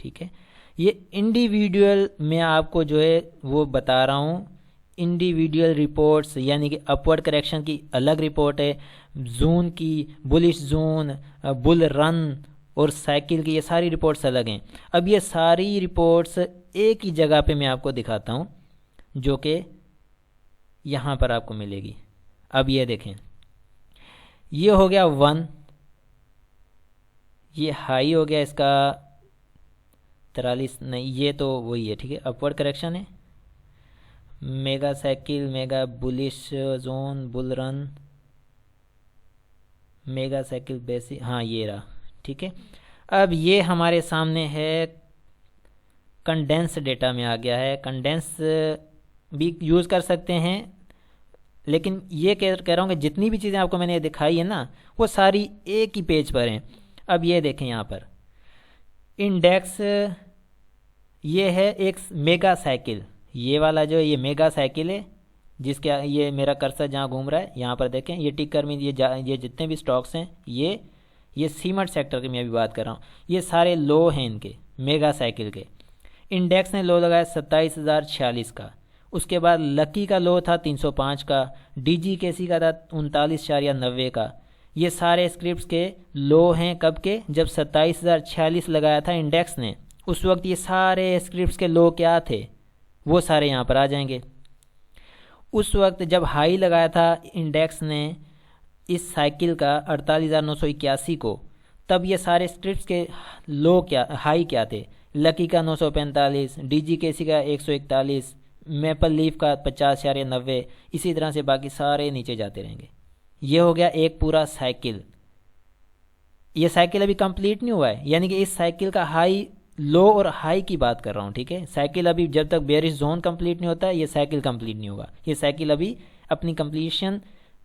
ठीक है। ये इंडिविजुअल मैं आपको जो है वो बता रहा हूँ, इंडिविजुअल रिपोर्ट्स, यानी कि अपवर्ड करेक्शन की अलग रिपोर्ट है, जोन की, बुलिश जोन, बुल रन और साइकिल की, ये सारी रिपोर्ट्स अलग हैं। अब ये सारी रिपोर्ट्स एक ही जगह पे मैं आपको दिखाता हूँ जो कि यहाँ पर आपको मिलेगी। अब ये देखें, ये हो गया 1, ये हाई हो गया इसका 43, नहीं ये तो वही है, ठीक है, अपवर्ड करेक्शन है। Mega cycle, mega bullish zone, bull run, mega cycle basic, हाँ ये रहा, ठीक है। अब ये हमारे सामने है कंडेंस डेटा में आ गया है। कंडेंस भी यूज़ कर सकते हैं लेकिन ये कह रहा हूँ कि जितनी भी चीज़ें आपको मैंने दिखाई है ना, वो सारी एक ही पेज पर हैं। अब ये देखें यहाँ पर इंडेक्स, ये है एक मेगा साइकिल, ये वाला जो है ये मेगा साइकिल है, जिसके ये मेरा कर्सर जहाँ घूम रहा है यहाँ पर देखें, ये टिकर में ये जितने भी स्टॉक्स हैं, ये सीमेंट सेक्टर की मैं अभी बात कर रहा हूँ, ये सारे लो हैं इनके मेगा साइकिल के। इंडेक्स ने लो लगाया 27,046 का, उसके बाद लकी का लो था 305 का, DGKC का था 39.90 का। ये सारे स्क्रिप्ट्स के लो हैं कब के, जब 27,046 लगाया था इंडेक्स ने, उस वक्त ये सारे स्क्रिप्ट्स के लो क्या थे, वो सारे यहाँ पर आ जाएंगे। उस वक्त जब हाई लगाया था इंडेक्स ने इस साइकिल का 48,981 को, तब ये सारे स्क्रिप्ट्स के लो क्या, हाई क्या थे, लकी का 945, DGKC का 141, मैपल लीफ का 50.90, इसी तरह से बाकी सारे नीचे जाते रहेंगे। ये हो गया एक पूरा साइकिल। ये साइकिल अभी कंप्लीट नहीं हुआ है, यानी कि इस साइकिल का हाई, लो और हाई की बात कर रहा हूँ, ठीक है। साइकिल अभी जब तक बेयरिश जोन कंप्लीट नहीं होता है, ये साइकिल कंप्लीट नहीं होगा। ये साइकिल अभी अपनी कंप्लीशन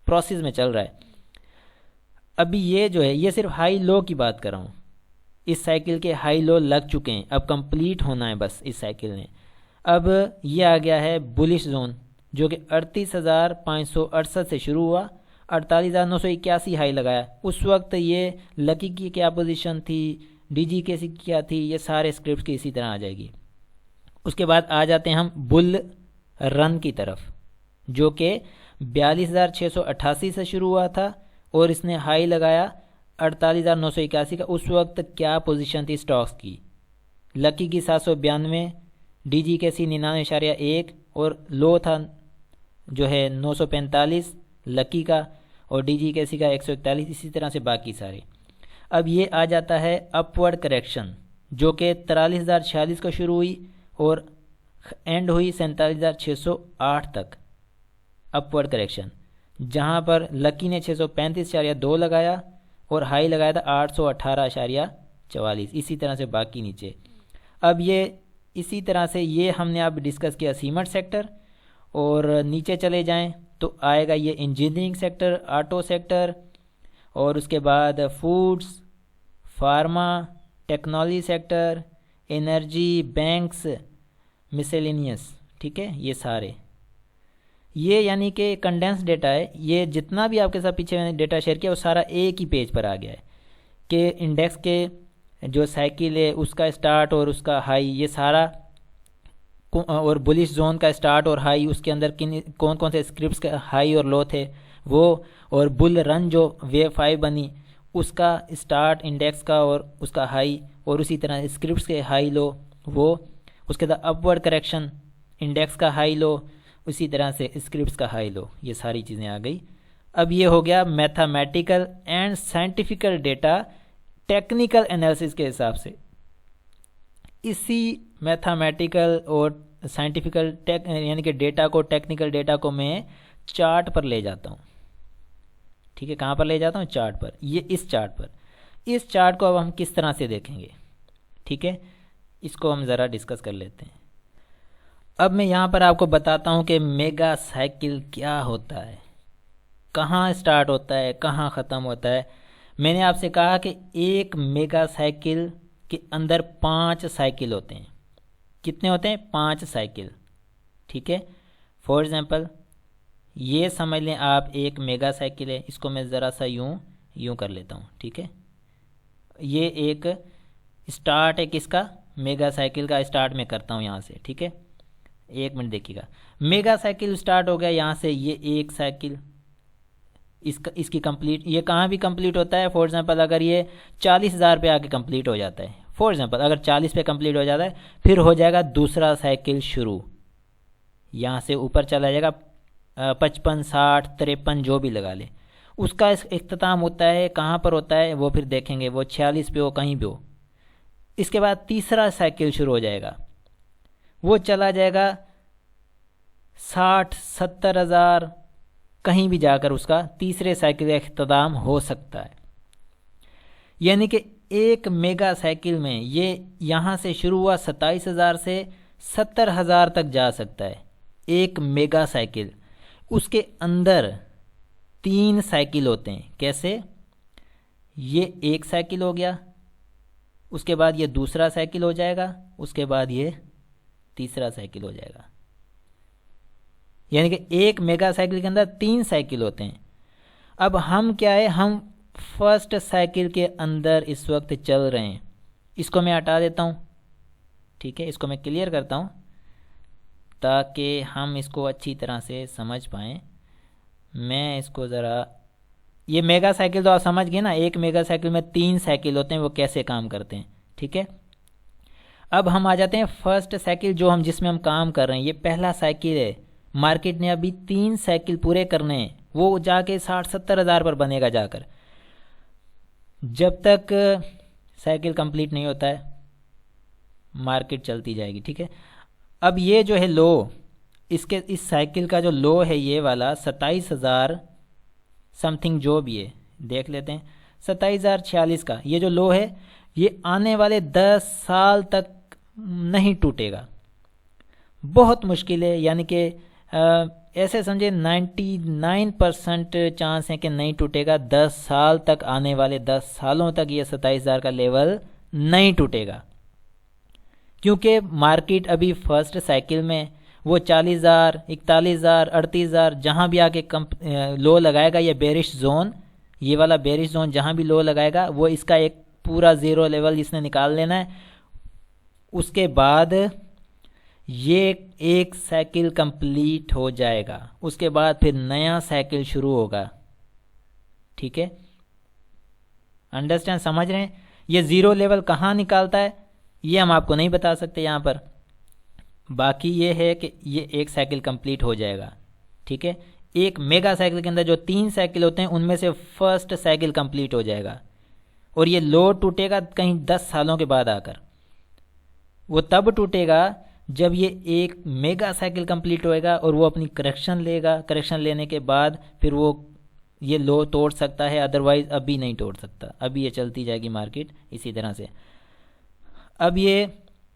प्रोसेस में चल रहा है। अभी ये जो है ये सिर्फ हाई लो की बात कर रहा हूँ। इस साइकिल के हाई लो लग चुके हैं, अब कंप्लीट होना है बस इस साइकिल ने। अब ये आ गया है बुलिश जोन, जो कि 38,568 से शुरू हुआ, 48,981 हाई लगाया। उस वक्त ये लकी की क्या पोजीशन थी, DGKC की क्या थी, ये सारे स्क्रिप्ट की इसी तरह आ जाएगी। उसके बाद आ जाते हैं हम बुल रन की तरफ, जो कि 42,688 से शुरू हुआ था और इसने हाई लगाया 48,981 का। उस वक्त क्या पोजीशन थी स्टॉक्स की, लकी की 792, DGKC 99.1 और लो था जो है 945 लकी का और DGKC का 141, इसी तरह से बाकी सारे। अब ये आ जाता है अपवर्ड करेक्शन, जो कि 43,046 को शुरू हुई और एंड हुई 47,608 तक। अपवर्ड करेक्शन जहाँ पर लकी ने 635.2 लगाया और हाई लगाया था 818.44, इसी तरह से बाकी नीचे। अब ये इसी तरह से ये हमने अब डिस्कस किया सीमेंट सेक्टर, और नीचे चले जाएं तो आएगा ये इंजीनियरिंग सेक्टर, ऑटो सेक्टर, और उसके बाद foods, pharma, technology sector, energy, banks, miscellaneous, ठीक है। ये सारे ये यानी कि कंडेंस डेटा है। ये जितना भी आपके साथ पीछे मैंने डेटा शेयर किया वो सारा एक ही पेज पर आ गया है कि इंडेक्स के जो साइकिल है उसका स्टार्ट और उसका हाई, ये सारा, और बुलिश जोन का स्टार्ट और हाई, उसके अंदर कौन कौन से स्क्रिप्ट्स के हाई और लो थे वो, और बुल रन जो वेव 5 बनी उसका स्टार्ट इंडेक्स का और उसका हाई, और उसी तरह स्क्रिप्ट्स के हाई लो वो, उसके बाद अपवर्ड करेक्शन इंडेक्स का हाई लो, उसी तरह से स्क्रिप्ट्स का हाई लो, ये सारी चीज़ें आ गई। अब ये हो गया mathematical and scientifical data technical analysis के हिसाब से। इसी मैथमेटिकल और साइंटिफिकल यानी कि डेटा को, टेक्निकल डेटा को मैं चार्ट पर ले जाता हूँ, ठीक है। कहाँ पर ले जाता हूँ? चार्ट पर। ये इस चार्ट पर, इस चार्ट को अब हम किस तरह से देखेंगे, ठीक है, इसको हम ज़रा डिस्कस कर लेते हैं। अब मैं यहाँ पर आपको बताता हूँ कि मेगा साइकिल क्या होता है, कहाँ स्टार्ट होता है, कहाँ ख़त्म होता है। मैंने आपसे कहा कि एक मेगा साइकिल के अंदर 5 साइकिल होते हैं। कितने होते हैं? 5 साइकिल, ठीक है। फॉर एग्ज़ाम्पल ये समझ लें आप एक मेगा साइकिल है, इसको मैं ज़रा सा यूँ कर लेता हूँ, ठीक है। ये एक स्टार्ट है किसका? मेगा साइकिल का स्टार्ट मैं करता हूँ यहाँ से, ठीक है। एक मिनट देखिएगा, मेगा साइकिल स्टार्ट हो गया यहाँ से, ये एक साइकिल, इसकी कंप्लीट, ये कहाँ भी कंप्लीट होता है। फॉर एग्जांपल अगर ये 40,000 पे आके कंप्लीट हो जाता है, फॉर एग्जांपल अगर 40 पे कंप्लीट हो जाता है, फिर हो जाएगा दूसरा साइकिल शुरू, यहाँ से ऊपर चला जाएगा 55, 60, 53 जो भी लगा ले, उसका इख्तिताम होता है कहाँ पर होता है वो फिर देखेंगे, वो 46 पे हो, कहीं भी हो। इसके बाद तीसरा साइकिल शुरू हो जाएगा, वो चला जाएगा 60, 70,000, कहीं भी जाकर उसका तीसरे साइकिल का इख्तिताम हो सकता है। यानी कि एक मेगा साइकिल में ये यहाँ से शुरू हुआ 27,000 से 70,000 तक जा सकता है, एक मेगा साइकिल। उसके अंदर 3 साइकिल होते हैं। कैसे? ये एक साइकिल हो गया, उसके बाद ये दूसरा साइकिल हो जाएगा, उसके बाद ये तीसरा साइकिल हो जाएगा। यानी कि एक मेगा साइकिल के अंदर 3 साइकिल होते हैं। अब हम क्या है, हम फर्स्ट साइकिल के अंदर इस वक्त चल रहे हैं। इसको मैं हटा देता हूँ, ठीक है, इसको मैं क्लियर करता हूँ ताकि हम इसको अच्छी तरह से समझ पाएँ। मैं इसको ज़रा, ये मेगा साइकिल तो आप समझ गए ना, एक मेगा साइकिल में 3 साइकिल होते हैं, वो कैसे काम करते हैं, ठीक है। अब हम आ जाते हैं फर्स्ट साइकिल जो हम जिसमें हम काम कर रहे हैं। ये पहला साइकिल है, मार्केट ने अभी 3 साइकिल पूरे करने हैं, वो जाके 60-70 हज़ार पर बनेगा जाकर। जब तक साइकिल कंप्लीट नहीं होता है मार्केट चलती जाएगी, ठीक है। अब ये जो है लो, इसके इस साइकिल का जो लो है ये वाला 27,000 समथिंग जो भी है, देख लेते हैं 27,046 का ये जो लो है, ये आने वाले 10 साल तक नहीं टूटेगा। बहुत मुश्किल है, यानी कि ऐसे समझे 99% चांस है कि नहीं टूटेगा। 10 साल तक, आने वाले 10 सालों तक ये 27,000 का लेवल नहीं टूटेगा, क्योंकि मार्केट अभी फर्स्ट साइकिल में वो 40,000, 41,000, 38,000 जहाँ भी आके लो लगाएगा, ये बेरिश जोन, ये वाला बेरिश जोन जहाँ भी लो लगाएगा वो इसका एक पूरा ज़ीरो लेवल इसने निकाल लेना है। उसके बाद ये एक साइकिल कंप्लीट हो जाएगा, उसके बाद फिर नया साइकिल शुरू होगा, ठीक है। अंडरस्टैंड, समझ रहे हैं? ये ज़ीरो लेवल कहाँ निकालता है ये हम आपको नहीं बता सकते यहाँ पर। बाकी ये है कि ये एक साइकिल कंप्लीट हो जाएगा, ठीक है। एक मेगा साइकिल के अंदर जो 3 साइकिल होते हैं उनमें से फर्स्ट साइकिल कंप्लीट हो जाएगा, और ये लो टूटेगा कहीं 10 सालों के बाद आकर। वो तब टूटेगा जब ये एक मेगा साइकिल कंप्लीट होएगा और वो अपनी करेक्शन लेगा। करेक्शन लेने के बाद फिर वो ये लो तोड़ सकता है, अदरवाइज अभी नहीं तोड़ सकता। अभी ये चलती जाएगी मार्केट इसी तरह से। अब ये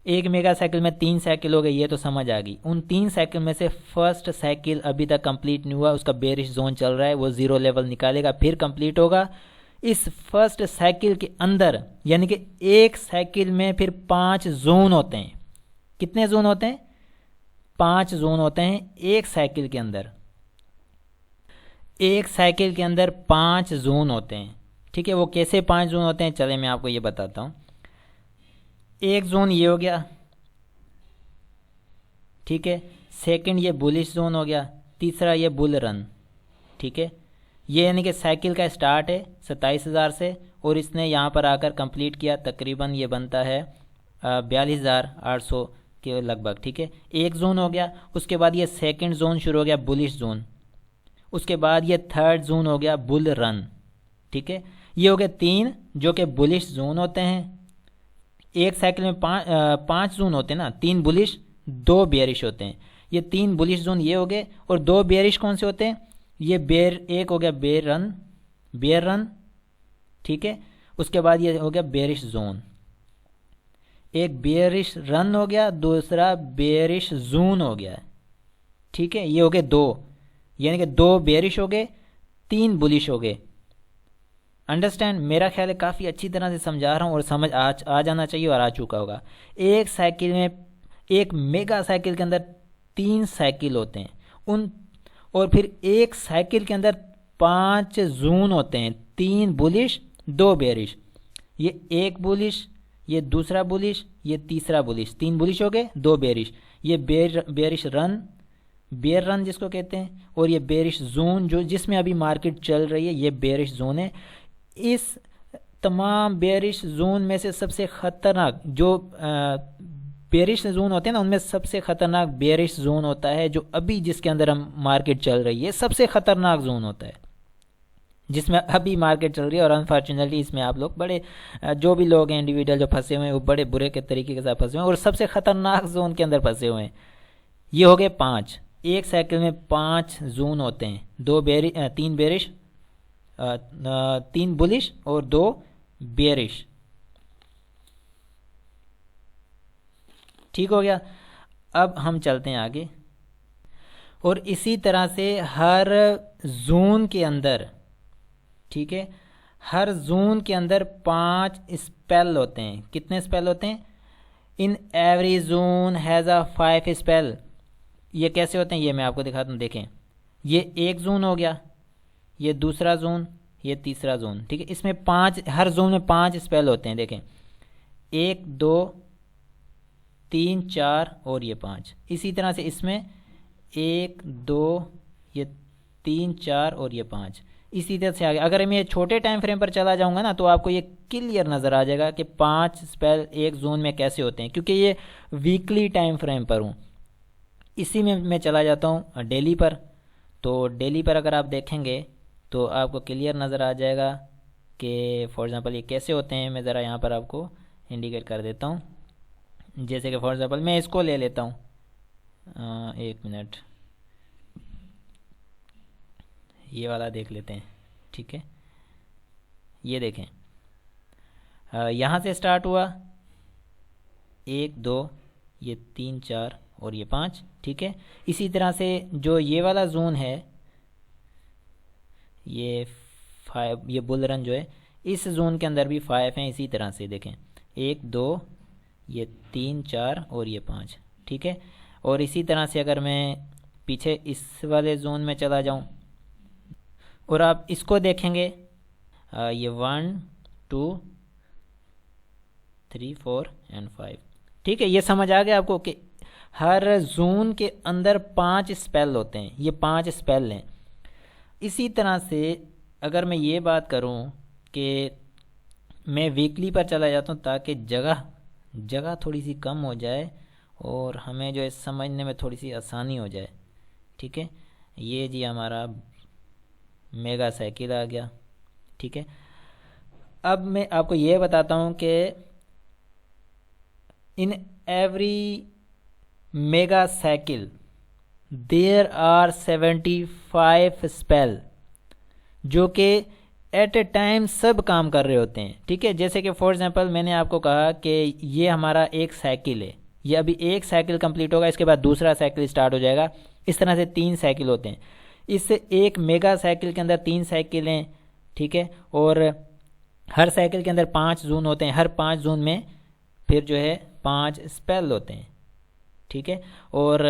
एक मेगा साइकिल में 3 साइकिल हो गई, ये तो समझ आ गई। उन 3 साइकिल में से फर्स्ट साइकिल अभी तक कंप्लीट नहीं हुआ, उसका बेरिश जोन चल रहा है, वो ज़ीरो लेवल निकालेगा फिर कंप्लीट होगा। इस फर्स्ट साइकिल के अंदर, यानी कि एक साइकिल में फिर 5 जोन होते हैं। कितने जोन होते हैं? 5 जोन होते हैं एक साइकिल के अंदर। एक साइकिल के अंदर 5 जोन होते हैं, ठीक है। वो कैसे 5 जोन होते हैं, चले मैं आपको ये बताता हूँ। एक जोन ये हो गया, ठीक है। सेकंड ये बुलिश जोन हो गया, तीसरा ये बुल रन, ठीक है। ये यानी कि साइकिल का स्टार्ट है 27,000 से, और इसने यहाँ पर आकर कंप्लीट किया, तकरीबन ये बनता है 42,800 के लगभग, ठीक है। एक जोन हो गया। उसके बाद ये सेकंड जोन शुरू हो गया, बुलिश जोन। उसके बाद ये थर्ड जोन हो गया, बुल रन, ठीक है। ये हो गए 3 जो कि बुलिश जोन होते हैं। एक साइकिल में 5 जोन होते हैं ना, 3 बुलिश 2 बेयरिश होते हैं। ये 3 बुलिश जोन ये हो गए, और 2 बेयरिश कौन से होते हैं? ये एक हो गया बेयर रन, ठीक है। उसके बाद ये हो गया बेयरिश जोन। एक बेयरिश रन हो गया, दूसरा बेयरिश जोन हो गया, ठीक है। ये हो गए 2, यानी कि 2 बेयरिश हो गए, 3 बुलिश हो गए। अंडरस्टैंड? मेरा ख्याल है काफ़ी अच्छी तरह से समझा रहा हूँ और समझ आ जाना चाहिए, और आ चुका होगा। एक साइकिल में, एक मेगा साइकिल के अंदर 3 साइकिल होते हैं उन, और फिर एक साइकिल के अंदर 5 जोन होते हैं, 3 बुलिश 2 बेरिश। ये एक बुलिश, ये दूसरा बुलिश, ये तीसरा बुलिश, 3 बुलिश हो गए 2 बेरिश। ये बेरिश रन, बेयर रन जिसको कहते हैं, और ये बेरिश जोन जो जिसमें अभी मार्केट चल रही है, ये बेरिश जोन है। इस तमाम बेरिश जोन में से सबसे ख़तरनाक जो बेरिश जोन होते हैं ना, उनमें सबसे ख़तरनाक बेरिश जोन होता है जो अभी जिसके अंदर हम मार्केट चल रही है, सबसे ख़तरनाक जोन होता है जिसमें अभी मार्केट चल रही है। और अनफॉर्चुनेटली इसमें आप लोग बड़े, जो भी लोग हैं इंडिविजुअल जो फंसे हुए हैं, वो बड़े बुरे के तरीके के साथ फंसे हुए हैं और सबसे ख़तरनाक जोन के अंदर फंसे हुए हैं। ये हो गए 5। एक साइकिल में 5 जोन होते हैं, 3 बेरिश, 3 बुलिश और 2 बेरिश, ठीक हो गया। अब हम चलते हैं आगे। और इसी तरह से हर जोन के अंदर, ठीक है, हर जोन के अंदर 5 स्पेल होते हैं। कितने स्पेल होते हैं? In every zone has a 5 spell. ये कैसे होते हैं ये मैं आपको दिखाता हूँ। देखें, ये एक जोन हो गया, ये दूसरा जोन, ये तीसरा जोन, ठीक है। इसमें 5, हर जोन में 5 स्पेल होते हैं। देखें, 1 2 3 4 और ये 5। इसी तरह से इसमें 1 2 ये 3 4 और ये 5। इसी तरह से आगे अगर मैं ये छोटे टाइम फ्रेम पर चला जाऊंगा ना तो आपको ये क्लियर नज़र आ जाएगा कि 5 स्पेल एक जोन में कैसे होते हैं, क्योंकि ये वीकली टाइम फ्रेम पर हूँ। इसी में मैं चला जाता हूँ डेली पर। तो डेली पर अगर आप देखेंगे तो आपको क्लियर नज़र आ जाएगा कि फॉर एग्ज़ाम्पल ये कैसे होते हैं। मैं ज़रा यहाँ पर आपको इंडिकेट कर देता हूँ। जैसे कि फॉर एग्ज़ाम्पल मैं इसको ले लेता हूँ, 1 मिनट, ये वाला देख लेते हैं, ठीक है। ये देखें, यहाँ से स्टार्ट हुआ 1 2 ये 3 4 और ये 5, ठीक है। इसी तरह से जो ये वाला जोन है, ये 5, ये बुल रन जो है, इस जोन के अंदर भी 5 हैं। इसी तरह से देखें, 1 2 ये 3 4 और ये 5, ठीक है। और इसी तरह से अगर मैं पीछे इस वाले जोन में चला जाऊं और आप इसको देखेंगे, ये 1 2 3 4 एंड 5, ठीक है। ये समझ आ गया आपको कि हर जोन के अंदर 5 स्पेल होते हैं। ये 5 स्पेल हैं। इसी तरह से अगर मैं ये बात करूं कि मैं वीकली पर चला जाता हूं ताकि जगह थोड़ी सी कम हो जाए और हमें जो है समझने में थोड़ी सी आसानी हो जाए, ठीक है। ये जी हमारा मेगा साइकिल आ गया, ठीक है। अब मैं आपको ये बताता हूँ कि in every mega cycle there are 75 spell जो कि एट ए टाइम सब काम कर रहे होते हैं, ठीक है। जैसे कि फॉर एग्जांपल मैंने आपको कहा कि ये हमारा एक साइकिल है, ये अभी एक साइकिल कंप्लीट होगा, इसके बाद दूसरा साइकिल स्टार्ट हो जाएगा। इस तरह से 3 साइकिल होते हैं। इससे एक मेगा साइकिल के अंदर 3 साइकिलें, ठीक है। और हर साइकिल के अंदर 5 जोन होते हैं। हर 5 जोन में फिर जो है 5 स्पेल होते हैं, ठीक है। और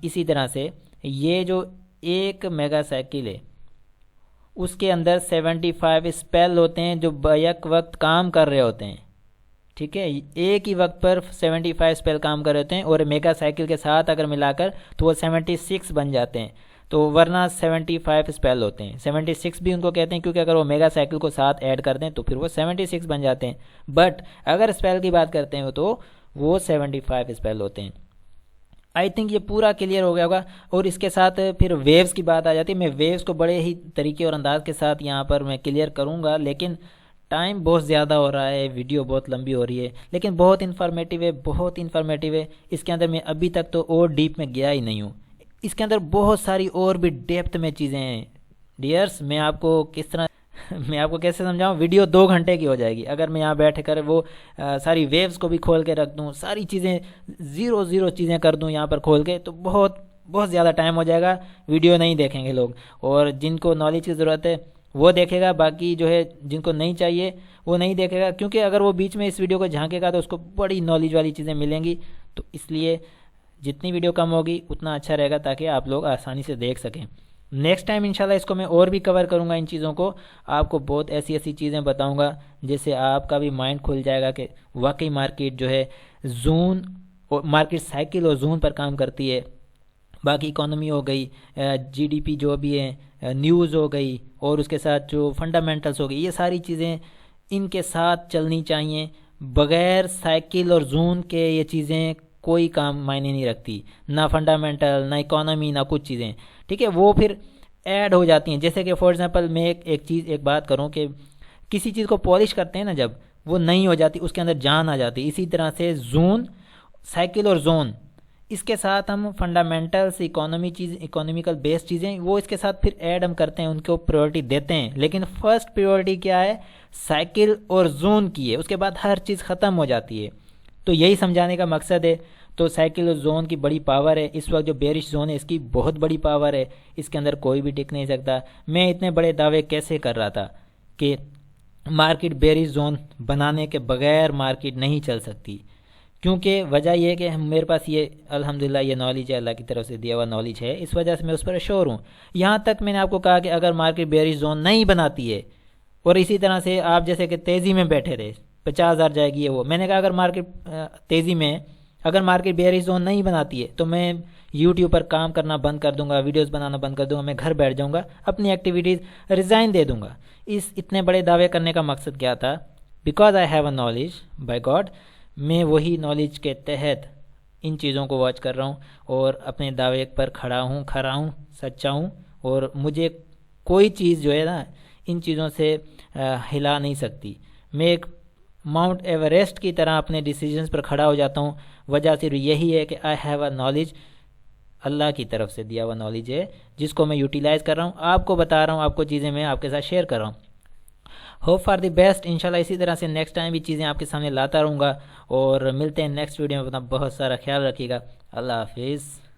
इसी तरह से ये जो एक मेगा साइकिल है उसके अंदर 75 स्पेल होते हैं जो बैक वक्त काम कर रहे होते हैं, ठीक है। एक ही वक्त पर 75 स्पेल काम कर रहे होते हैं और मेगा साइकिल के साथ अगर मिलाकर तो वो 76 बन जाते हैं। तो वरना 75 स्पेल होते हैं। 76 भी उनको कहते हैं क्योंकि अगर वो मेगा साइकिल को साथ ऐड कर दें तो फिर वो 76 बन जाते हैं। बट अगर स्पेल की बात करते हैं तो वो 75 स्पेल होते हैं। आई थिंक ये पूरा क्लियर हो गया होगा। और इसके साथ फिर वेव्स की बात आ जाती है। मैं वेव्स को बड़े ही तरीके और अंदाज के साथ यहाँ पर मैं क्लियर करूँगा, लेकिन टाइम बहुत ज़्यादा हो रहा है, वीडियो बहुत लंबी हो रही है, लेकिन बहुत इन्फॉर्मेटिव है, बहुत इन्फॉर्मेटिव है। इसके अंदर मैं अभी तक तो और डीप में गया ही नहीं हूँ। इसके अंदर बहुत सारी और भी डेप्थ में चीज़ें हैं डियर्स। मैं आपको कैसे समझाऊं, वीडियो 2 घंटे की हो जाएगी अगर मैं यहाँ बैठ कर वो सारी वेव्स को भी खोल के रख दूँ, सारी चीज़ें ज़ीरो चीज़ें कर दूँ यहाँ पर खोल के, तो बहुत बहुत ज़्यादा टाइम हो जाएगा। वीडियो नहीं देखेंगे लोग, और जिनको नॉलेज की ज़रूरत है वो देखेगा, बाकी जो है जिनको नहीं चाहिए वो नहीं देखेगा, क्योंकि अगर वो बीच में इस वीडियो को झांकेगा तो उसको बड़ी नॉलेज वाली चीज़ें मिलेंगी। तो इसलिए जितनी वीडियो कम होगी उतना अच्छा रहेगा ताकि आप लोग आसानी से देख सकें। नेक्स्ट टाइम इंशाल्लाह इसको मैं और भी कवर करूँगा, इन चीज़ों को आपको बहुत ऐसी ऐसी चीज़ें बताऊँगा जिससे आपका भी माइंड खुल जाएगा कि वाकई मार्केट जो है जोन और मार्केट साइकिल और जोन पर काम करती है। बाकी इकोनॉमी हो गई, जीडीपी जो भी है, न्यूज़ हो गई, और उसके साथ जो फंडामेंटल्स हो गई, ये सारी चीज़ें इनके साथ चलनी चाहिए। बग़ैर साइकिल और जोन के ये चीज़ें कोई काम मायने नहीं रखती, ना फंडामेंटल, ना इकोनॉमी, ना कुछ चीज़ें, ठीक है। वो फिर ऐड हो जाती हैं। जैसे कि फॉर एग्जांपल मैं एक बात करूं कि किसी चीज़ को पॉलिश करते हैं ना, जब वो नहीं हो जाती उसके अंदर जान आ जाती। इसी तरह से जोन, साइकिल और जोन, इसके साथ हम फंडामेंटल्स, इकोनॉमिकल बेस्ड चीज़ें वो इसके साथ फिर ऐड हम करते हैं, उनको प्रायोरिटी देते हैं। लेकिन फर्स्ट प्रायोरिटी क्या है, साइकिल और जोन की है, उसके बाद हर चीज़ ख़त्म हो जाती है। तो यही समझाने का मकसद है। तो साइकिल जोन की बड़ी पावर है। इस वक्त जो बेरिश जोन है इसकी बहुत बड़ी पावर है, इसके अंदर कोई भी टिक नहीं सकता। मैं इतने बड़े दावे कैसे कर रहा था कि मार्केट बेरिश जोन बनाने के बगैर मार्केट नहीं चल सकती, क्योंकि वजह यह है कि मेरे पास ये अल्हम्दुलिल्लाह ये नॉलेज है, अल्लाह की तरफ से दिया हुआ नॉलेज है, इस वजह से मैं उस पर श्योर हूँ। यहाँ तक मैंने आपको कहा कि अगर मार्केट बेरिश जोन नहीं बनाती है और इसी तरह से आप जैसे कि तेज़ी में बैठे रहे 50,000 जाएगी, ये वो मैंने कहा अगर मार्केट तेज़ी में अगर मार्केट बेरिश जोन नहीं बनाती है तो मैं यूट्यूब पर काम करना बंद कर दूंगा, वीडियोस बनाना बंद कर दूंगा, मैं घर बैठ जाऊंगा, अपनी एक्टिविटीज़ रिज़ाइन दे दूंगा। इस इतने बड़े दावे करने का मकसद क्या था? Because I have a knowledge by God. मैं वही नॉलेज के तहत इन चीज़ों को वॉच कर रहा हूँ और अपने दावे पर खड़ा हूँ, सच्चा हूँ, और मुझे कोई चीज़ जो है ना इन चीज़ों से हिला नहीं सकती। मैं एक माउंट एवरेस्ट की तरह अपने डिसीजंस पर खड़ा हो जाता हूँ। वजह सिर्फ यही है कि आई हैव अ नॉलेज, अल्लाह की तरफ से दिया हुआ नॉलेज है जिसको मैं यूटिलाइज़ कर रहा हूँ, आपको बता रहा हूँ, आपको चीज़ें मैं आपके साथ शेयर कर रहा हूँ। Hope for the best. इंशाल्लाह इसी तरह से नेक्स्ट टाइम भी चीज़ें आपके सामने लाता रहूँगा और मिलते हैं नेक्स्ट वीडियो में। अपना बहुत सारा ख्याल रखिएगा। अल्लाह हाफिज़।